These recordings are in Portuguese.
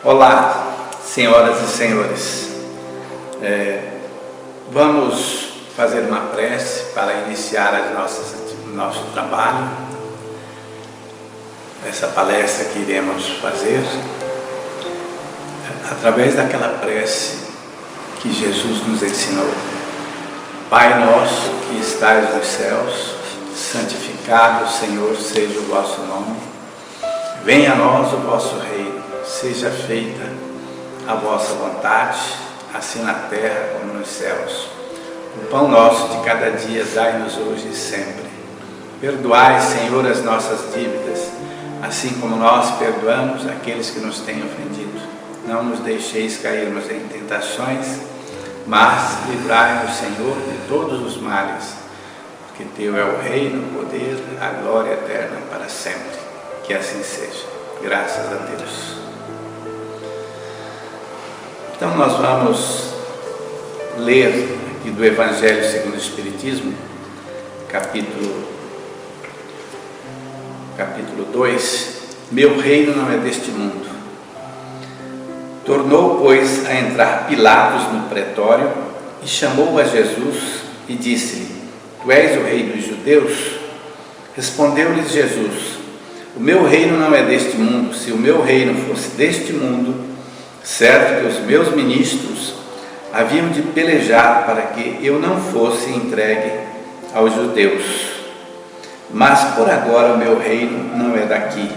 Olá, senhoras e senhores. Vamos fazer uma prece para iniciar nosso trabalho. Essa palestra que iremos fazer através daquela prece que Jesus nos ensinou. Pai nosso que estais nos céus, santificado, Senhor, seja o vosso nome. Venha a nós o vosso reino. Seja feita a vossa vontade, assim na terra como nos céus. O pão nosso de cada dia dai-nos hoje e sempre. Perdoai, Senhor, as nossas dívidas, assim como nós perdoamos aqueles que nos têm ofendido. Não nos deixeis cairmos em tentações, mas livrai-nos, Senhor, de todos os males, porque Teu é o reino, o poder, a glória eterna para sempre. Que assim seja. Graças a Deus. Então nós vamos ler aqui do Evangelho segundo o Espiritismo, capítulo 2. Meu reino não é deste mundo. Tornou, pois, a entrar Pilatos no pretório e chamou a Jesus e disse-lhe: Tu és o rei dos judeus? Respondeu-lhes Jesus: O meu reino não é deste mundo. Se o meu reino fosse deste mundo, certo que os meus ministros haviam de pelejar para que eu não fosse entregue aos judeus. Mas por agora o meu reino não é daqui.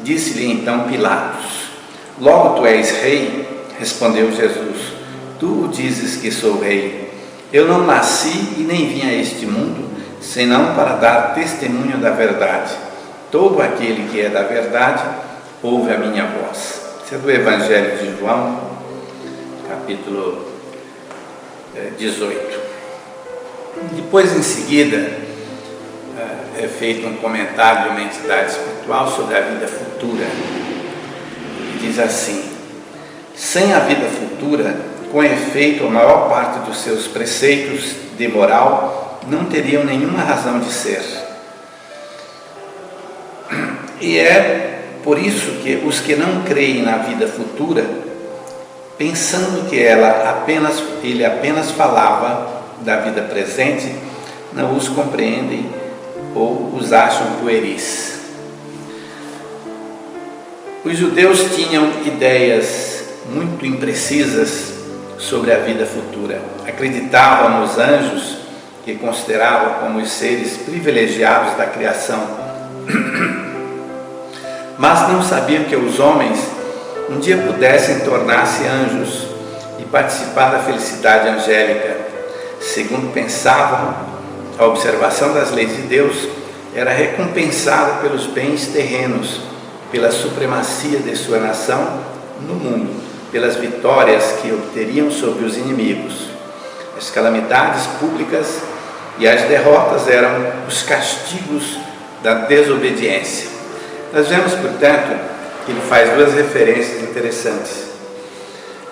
Disse-lhe então Pilatos: Logo tu és rei? Respondeu Jesus: Tu o dizes que sou rei. Eu não nasci e nem vim a este mundo, senão para dar testemunho da verdade. Todo aquele que é da verdade ouve a minha voz. Isso é do Evangelho de João, capítulo 18. Depois, em seguida, é feito um comentário de uma entidade espiritual sobre a vida futura. E diz assim: sem a vida futura, com efeito, a maior parte dos seus preceitos de moral não teriam nenhuma razão de ser. E é por isso que os que não creem na vida futura, pensando que ele apenas falava da vida presente, não os compreendem ou os acham pueris. Os judeus tinham ideias muito imprecisas sobre a vida futura. Acreditavam nos anjos, que consideravam como os seres privilegiados da criação, mas não sabiam que os homens um dia pudessem tornar-se anjos e participar da felicidade angélica. Segundo pensavam, a observação das leis de Deus era recompensada pelos bens terrenos, pela supremacia de sua nação no mundo, pelas vitórias que obteriam sobre os inimigos. As calamidades públicas e as derrotas eram os castigos da desobediência. Nós vemos, portanto, que ele faz duas referências interessantes.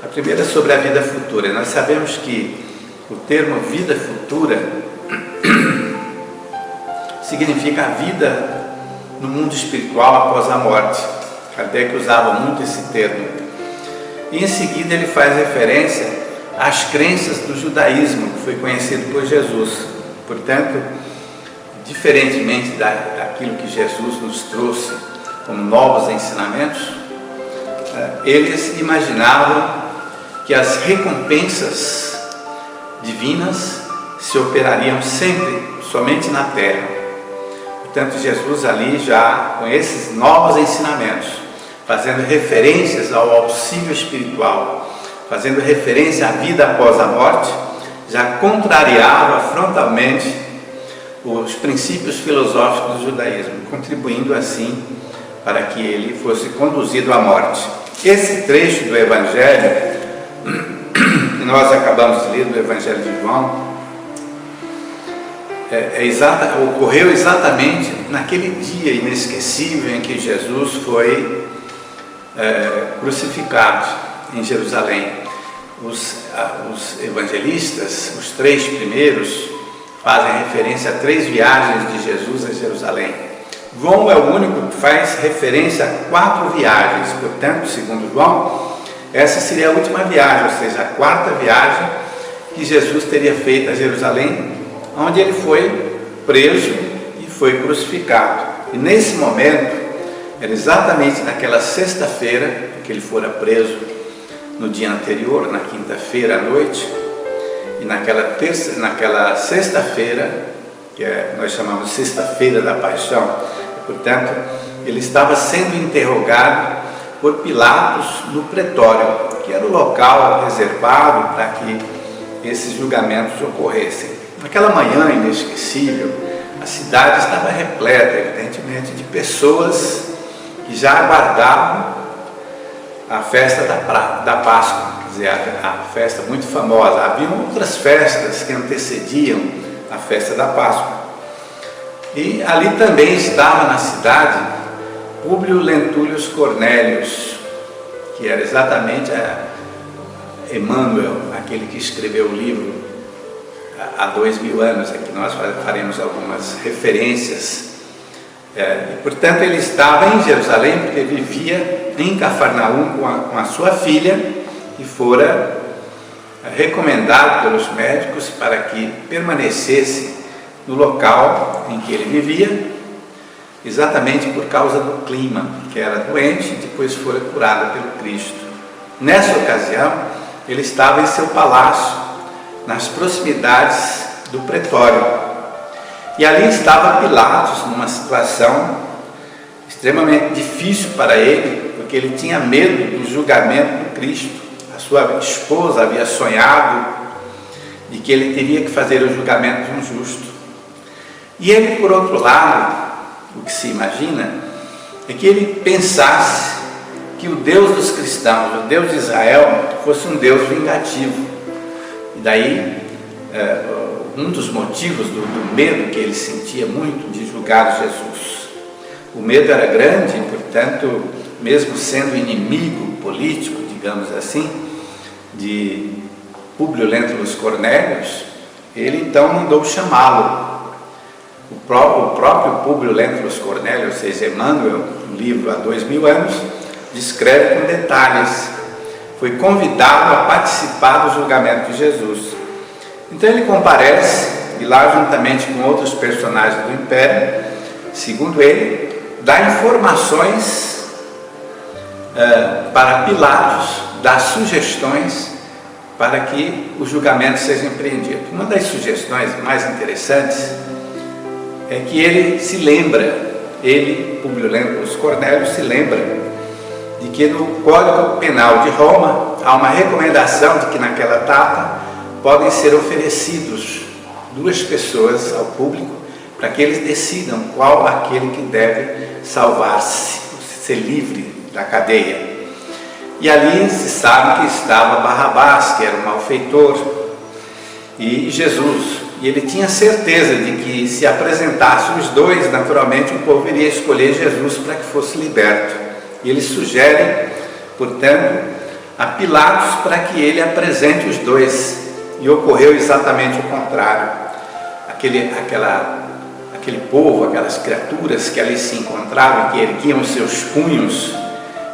A primeira é sobre a vida futura. Nós sabemos que o termo vida futura significa a vida no mundo espiritual após a morte. Kardec usava muito esse termo. E em seguida ele faz referência às crenças do judaísmo, que foi conhecido por Jesus. Portanto, diferentemente daquilo que Jesus nos trouxe como novos ensinamentos, eles imaginavam que as recompensas divinas se operariam sempre, somente na terra. Portanto, Jesus ali já, com esses novos ensinamentos, fazendo referências ao auxílio espiritual, fazendo referência à vida após a morte, já contrariava frontalmente os princípios filosóficos do judaísmo, contribuindo assim para que ele fosse conduzido à morte. Esse trecho do Evangelho, que nós acabamos de ler, do Evangelho de João, ocorreu exatamente naquele dia inesquecível em que Jesus foi crucificado em Jerusalém. Os evangelistas, os 3 primeiros, fazem referência a 3 viagens de Jesus a Jerusalém. João é o único que faz referência a 4 viagens, portanto, segundo João, essa seria a última viagem, ou seja, a 4ª viagem que Jesus teria feito a Jerusalém, onde ele foi preso e foi crucificado. E nesse momento, era exatamente naquela sexta-feira, que ele fora preso no dia anterior, na quinta-feira à noite, e naquela sexta-feira, que nós chamamos de sexta-feira da paixão, portanto, ele estava sendo interrogado por Pilatos no pretório, que era o local reservado para que esses julgamentos ocorressem. Naquela manhã inesquecível, a cidade estava repleta, evidentemente, de pessoas que já aguardavam a festa da Páscoa, quer dizer, a festa muito famosa. Havia outras festas que antecediam a festa da Páscoa. E ali também estava na cidade Públio Lentúlios Cornélios, que era exatamente Emmanuel, aquele que escreveu o livro há 2000 anos. Aqui nós faremos algumas referências. E, portanto, ele estava em Jerusalém porque vivia em Cafarnaum com a sua filha, e fora recomendado pelos médicos para que permanecesse no local em que ele vivia, exatamente por causa do clima, que era doente e depois fora curada pelo Cristo. Nessa ocasião, ele estava em seu palácio, nas proximidades do pretório. E ali estava Pilatos, numa situação extremamente difícil para ele, porque ele tinha medo do julgamento do Cristo. A sua esposa havia sonhado de que ele teria que fazer o julgamento de um justo. E ele, por outro lado, o que se imagina é que ele pensasse que o Deus dos cristãos, o Deus de Israel, fosse um Deus vingativo. E daí, um dos motivos do medo que ele sentia muito de julgar Jesus. O medo era grande, e, portanto, mesmo sendo inimigo político, digamos assim, de Públio Lentulus Cornélios, ele então mandou chamá-lo. O próprio Públio Lentulus Cornélios, ou seja, Emmanuel, no livro há 2000 anos, descreve com detalhes. Foi convidado a participar do julgamento de Jesus. Então ele comparece, e lá juntamente com outros personagens do Império, segundo ele, dá informações para Pilatos, dá sugestões para que o julgamento seja empreendido. Uma das sugestões mais interessantes é que ele se lembra, Públio Lentulus Cornélios, se lembra de que no Código Penal de Roma há uma recomendação de que naquela data podem ser oferecidos 2 pessoas ao público para que eles decidam qual aquele que deve salvar-se, ser livre da cadeia. E ali se sabe que estava Barrabás, que era um malfeitor, e Jesus. E ele tinha certeza de que se apresentassem os 2, naturalmente o povo iria escolher Jesus para que fosse liberto. E ele sugere, portanto, a Pilatos para que ele apresente os 2. E ocorreu exatamente o contrário. Aquele povo, aquelas criaturas que ali se encontravam, que erguiam os seus punhos,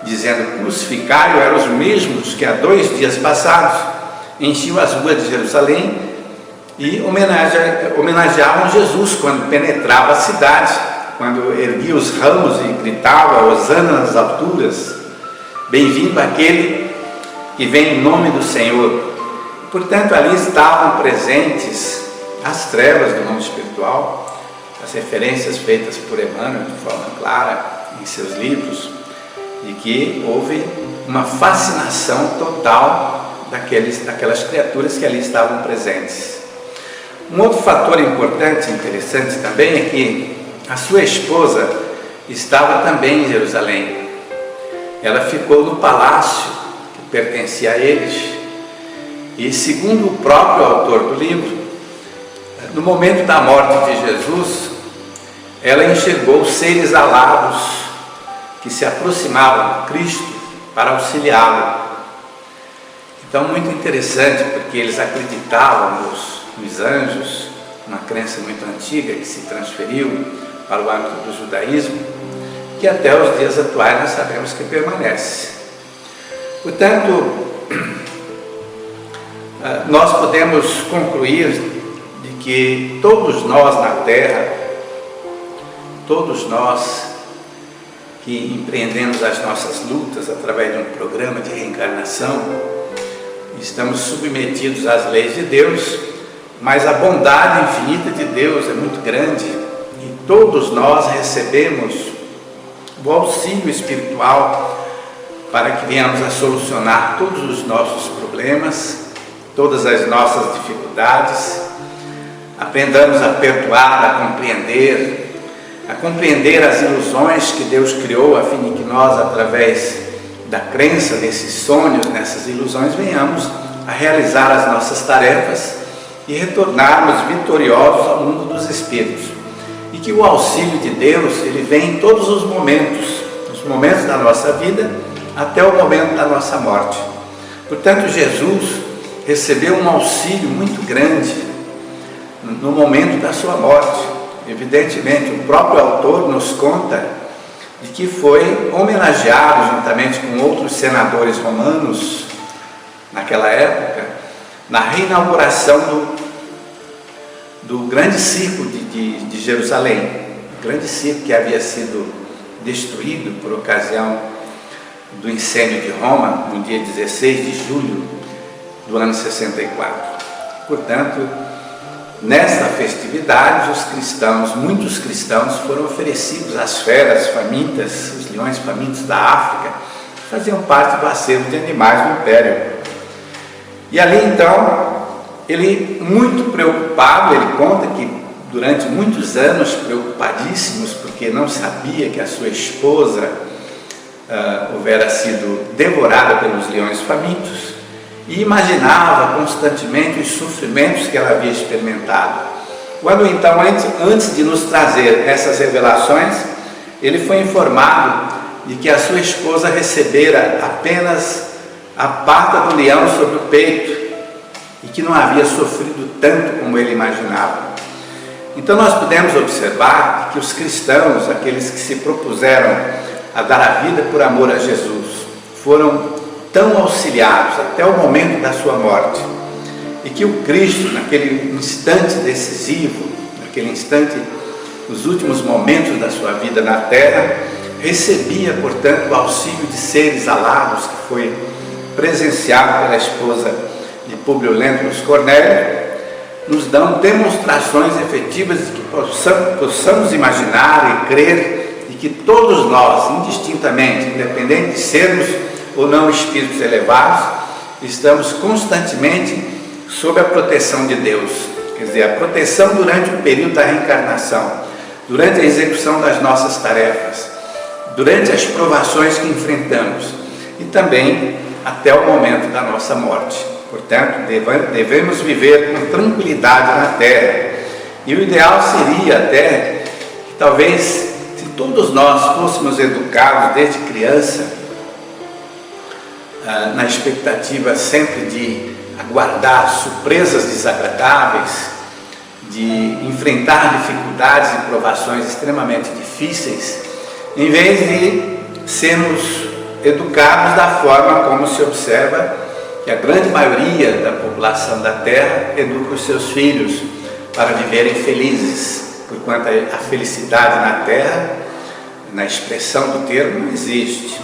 dizendo crucificário, eram os mesmos que há 2 dias passados enchiam as ruas de Jerusalém e homenageavam Jesus quando penetrava a cidade, quando erguia os ramos e gritava hosana nas alturas, bem-vindo aquele que vem em nome do Senhor. Portanto, ali estavam presentes as trevas do mundo espiritual, as referências feitas por Emmanuel de forma clara em seus livros, de que houve uma fascinação total daquelas criaturas que ali estavam presentes. Um outro fator importante e interessante também é que a sua esposa estava também em Jerusalém. Ela ficou no palácio que pertencia a eles. E segundo o próprio autor do livro, no momento da morte de Jesus, ela enxergou seres alados que se aproximavam de Cristo para auxiliá-lo. Então, muito interessante, porque eles acreditavam nos anjos, uma crença muito antiga que se transferiu para o âmbito do judaísmo, que até os dias atuais nós sabemos que permanece. Portanto, nós podemos concluir de que todos nós na Terra, todos nós que empreendemos as nossas lutas através de um programa de reencarnação, estamos submetidos às leis de Deus, mas a bondade infinita de Deus é muito grande e todos nós recebemos o auxílio espiritual para que venhamos a solucionar todos os nossos problemas, todas as nossas dificuldades, aprendamos a perdoar, a compreender as ilusões que Deus criou, a fim de que nós, através da crença nesses sonhos, nessas ilusões, venhamos a realizar as nossas tarefas e retornarmos vitoriosos ao mundo dos espíritos. E que o auxílio de Deus, ele vem em todos os momentos da nossa vida, até o momento da nossa morte. Portanto, Jesus recebeu um auxílio muito grande no momento da sua morte. Evidentemente, o próprio autor nos conta de que foi homenageado juntamente com outros senadores romanos naquela época, na reinauguração do grande circo de Jerusalém, o grande circo que havia sido destruído por ocasião do incêndio de Roma, no dia 16 de julho do ano 64. Portanto, nesta festividade, muitos cristãos foram oferecidos às feras famintas, os leões famintos da África, que faziam parte do acervo de animais do Império. E ali então, ele muito preocupado, ele conta que durante muitos anos preocupadíssimos, porque não sabia que a sua esposa houvera sido devorada pelos leões famintos, e imaginava constantemente os sofrimentos que ela havia experimentado. Quando então, antes de nos trazer essas revelações, ele foi informado de que a sua esposa recebera apenas a pata do leão sobre o peito e que não havia sofrido tanto como ele imaginava. Então nós podemos observar que os cristãos, aqueles que se propuseram a dar a vida por amor a Jesus, foram tão auxiliados até o momento da sua morte, e que o Cristo, naquele instante decisivo, naquele instante, nos últimos momentos da sua vida na terra, recebia, portanto, o auxílio de seres alados, que foi presenciado pela esposa de Públio Lentulus Cornélio, nos dão demonstrações efetivas de que possamos imaginar e crer, e que todos nós, indistintamente, independente de sermos ou não espíritos elevados, estamos constantemente sob a proteção de Deus. Quer dizer, a proteção durante o período da reencarnação, durante a execução das nossas tarefas, durante as provações que enfrentamos e também até o momento da nossa morte. Portanto, devemos viver com tranquilidade na terra. E o ideal seria até que talvez, se todos nós fôssemos educados desde criança, na expectativa sempre de aguardar surpresas desagradáveis, de enfrentar dificuldades e provações extremamente difíceis, em vez de sermos educados da forma como se observa que a grande maioria da população da Terra educa os seus filhos para viverem felizes, porquanto a felicidade na Terra, na expressão do termo, não existe.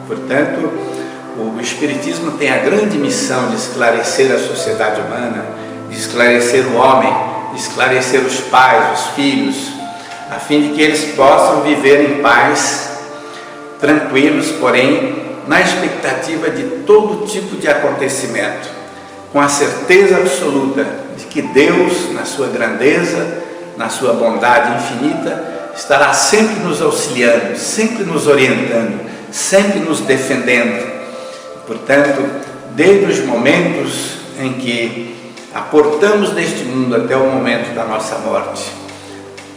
Portanto, o Espiritismo tem a grande missão de esclarecer a sociedade humana, de esclarecer o homem, de esclarecer os pais, os filhos, a fim de que eles possam viver em paz, tranquilos, porém, na expectativa de todo tipo de acontecimento, com a certeza absoluta de que Deus, na sua grandeza, na sua bondade infinita, estará sempre nos auxiliando, sempre nos orientando, sempre nos defendendo. Portanto, desde os momentos em que aportamos deste mundo até o momento da nossa morte,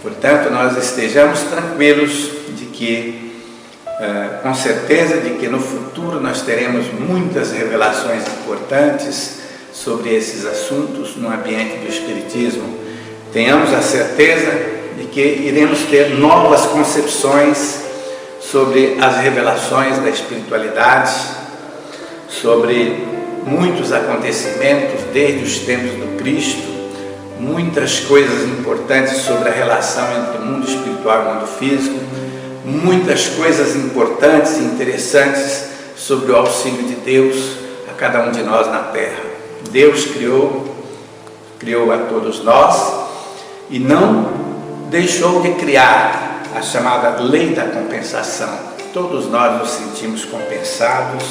portanto, nós estejamos tranquilos de que, com certeza, de que no futuro nós teremos muitas revelações importantes sobre esses assuntos no ambiente do Espiritismo. Tenhamos a certeza de que iremos ter novas concepções sobre as revelações da espiritualidade, sobre muitos acontecimentos desde os tempos do Cristo, muitas coisas importantes sobre a relação entre o mundo espiritual e o mundo físico, muitas coisas importantes e interessantes sobre o auxílio de Deus a cada um de nós na terra. Deus criou a todos nós e não deixou de criar a chamada lei da compensação. Todos nós nos sentimos compensados,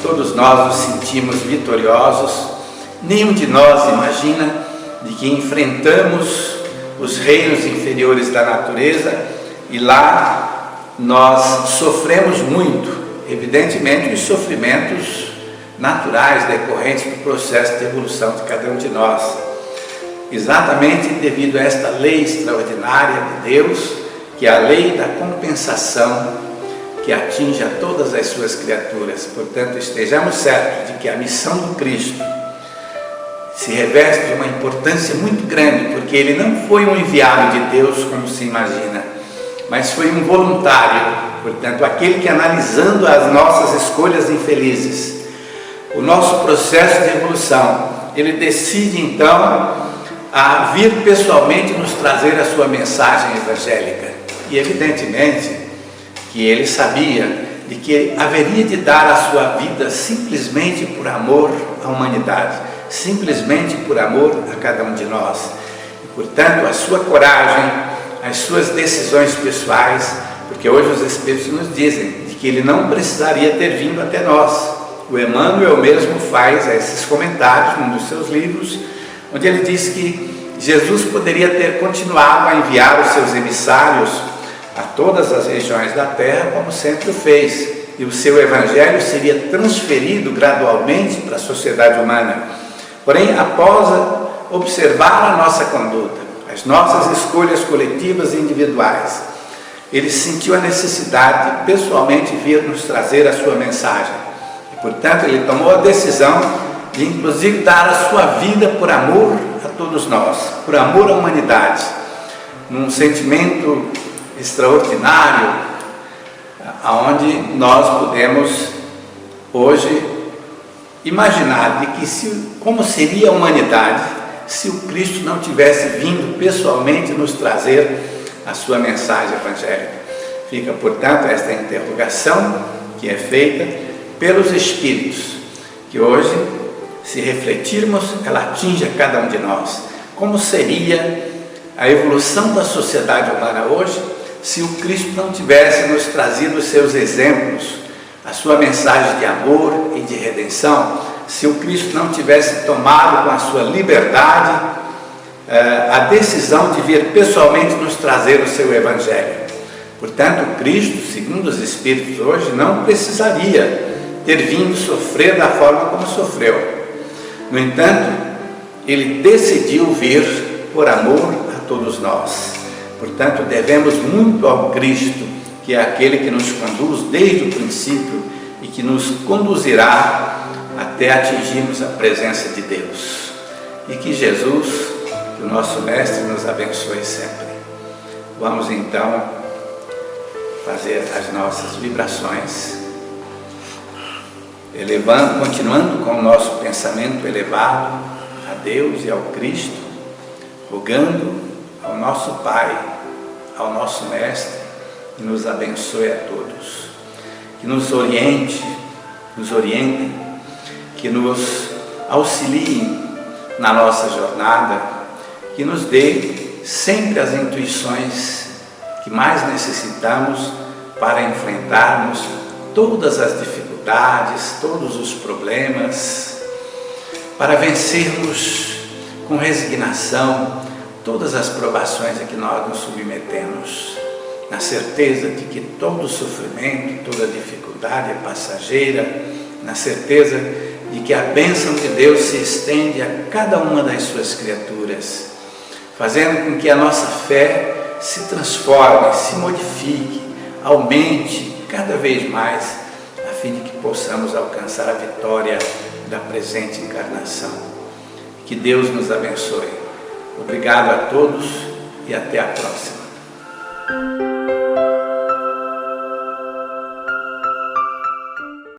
todos nós nos sentimos vitoriosos. Nenhum de nós imagina de que enfrentamos os reinos inferiores da natureza e lá nós sofremos muito, evidentemente os sofrimentos naturais decorrentes do processo de evolução de cada um de nós. Exatamente devido a esta lei extraordinária de Deus, que é a lei da compensação, que atinge a todas as suas criaturas. Portanto, estejamos certos de que a missão do Cristo se reveste de uma importância muito grande, porque ele não foi um enviado de Deus, como se imagina, mas foi um voluntário, portanto, aquele que, analisando as nossas escolhas infelizes, o nosso processo de evolução, ele decide então a vir pessoalmente nos trazer a sua mensagem evangélica. E evidentemente que ele sabia de que haveria de dar a sua vida simplesmente por amor à humanidade, simplesmente por amor a cada um de nós. E, portanto, a sua coragem, as suas decisões pessoais, porque hoje os Espíritos nos dizem de que ele não precisaria ter vindo até nós. O Emmanuel mesmo faz esses comentários num dos seus livros, onde ele diz que Jesus poderia ter continuado a enviar os seus emissários a todas as regiões da terra, como sempre o fez, e o seu evangelho seria transferido gradualmente para a sociedade humana. Porém, após observar a nossa conduta, as nossas escolhas coletivas e individuais, ele sentiu a necessidade de pessoalmente vir nos trazer a sua mensagem. E, portanto, ele tomou a decisão de, inclusive, dar a sua vida por amor a todos nós, por amor à humanidade, num sentimento extraordinário, aonde nós podemos hoje imaginar de que como seria a humanidade se o Cristo não tivesse vindo pessoalmente nos trazer a sua mensagem evangélica. Fica, portanto, esta interrogação que é feita pelos Espíritos, que hoje, se refletirmos, ela atinge a cada um de nós. Como seria a evolução da sociedade humana hoje se o Cristo não tivesse nos trazido os seus exemplos, a sua mensagem de amor e de redenção, se o Cristo não tivesse tomado com a sua liberdade a decisão de vir pessoalmente nos trazer o seu Evangelho. Portanto, o Cristo, segundo os Espíritos hoje, não precisaria ter vindo sofrer da forma como sofreu. No entanto, ele decidiu vir por amor a todos nós. Portanto, devemos muito ao Cristo, que é aquele que nos conduz desde o princípio e que nos conduzirá até atingirmos a presença de Deus. E que Jesus, que o nosso Mestre, nos abençoe sempre. Vamos então fazer as nossas vibrações, continuando com o nosso pensamento elevado a Deus e ao Cristo, rogando ao nosso Pai, ao nosso Mestre, que nos abençoe a todos, que nos orientem, que nos auxiliem na nossa jornada, que nos dê sempre as intuições que mais necessitamos para enfrentarmos todas as dificuldades, todos os problemas, para vencermos com resignação todas as provações a que nós nos submetemos, na certeza de que todo sofrimento, toda dificuldade é passageira, na certeza de que a bênção de Deus se estende a cada uma das suas criaturas, fazendo com que a nossa fé se transforme, se modifique, aumente cada vez mais, a fim de que possamos alcançar a vitória da presente encarnação. Que Deus nos abençoe. Obrigado a todos e até a próxima.